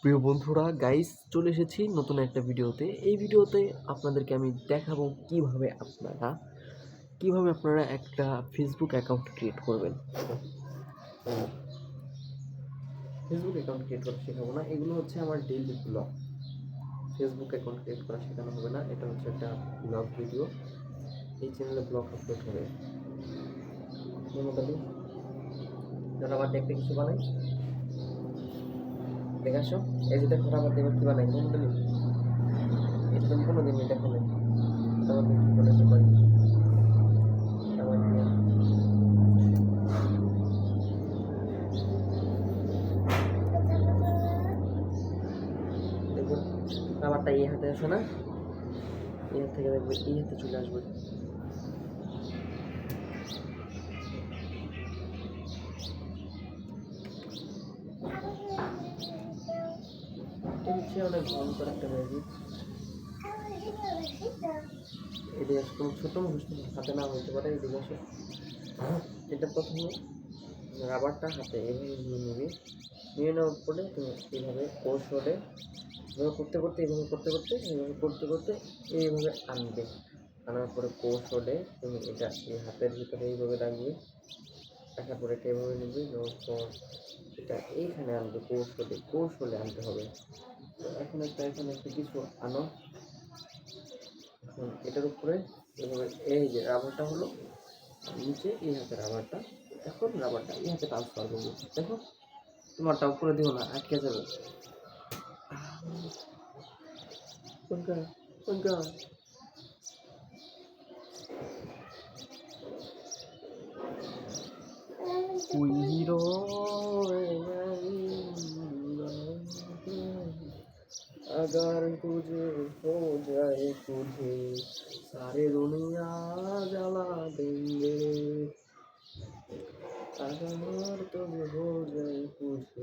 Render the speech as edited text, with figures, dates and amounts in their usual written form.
প্রিয় বন্ধুরা, গাইস চলে এসেছি নতুন একটা ভিডিওতে। এই ভিডিওতে আপনাদেরকে আমি দেখাবো কিভাবে আপনারা একটা ফেসবুক অ্যাকাউন্ট ক্রিয়েট করবেন। ফেসবুক অ্যাকাউন্ট ক্রিয়েট করা শেখাবো না, এগুলো হচ্ছে আমার daily blog. Facebook account create করা শেখানো হবে না, এটা হচ্ছে একটা ব্লগ ভিডিও। এই চ্যানেলে ব্লগ আপলোড হবে। যারা আমার দেখতে কিছু বানাই দেখে আসো। এই যে দেখো আমার দেবের কি বানাই মন্ডলী, এটা তুমি কোনো দিনই দেখো না। আমাদের কি বানাতে পারি দেখুন, খাবারটা এই হাতে আসে না, এই হাত থেকে দেখবে এই হাতে চলে আসবে। এটা হচ্ছে অনেক ভয়ঙ্কর একটা ম্যাজিক। এদিকে কোনো ছোট মানুষ হাতে না হইতে পারে। এদিকে আসে, এটা প্রথমে রাবারটা হাতে এভাবে নিয়ে নিবি। নিয়ে নেওয়ার পরে তুমি এইভাবে কৌশলে এইভাবে করতে করতে এইভাবে আনবে। আনার পরে কৌশলে তুমি এটা এই হাতের ভিতরে এইভাবে রাখবে। রাখার পরে এটা এভাবে নিবি, নেওয়ার পর এটা এইখানে আনবে। কৌশলে আনতে হবে। তো এখন এখানে একটা কিছু আনো। এখন এটার উপরে এভাবে এই যে রাবারটা হলো নিচে, এই হাতে রাবারটা। এখন রাবারটা এই হাতে ট্রান্সফার করবো। দেখো তোমারটা উপরে দিও না, আটকে যাবে। কোনটা কোনটা कोई हीरो अगर तुझे हो जाए तुझे सारे दुनिया जला देंगे अगर तुझे हो जाए तुझे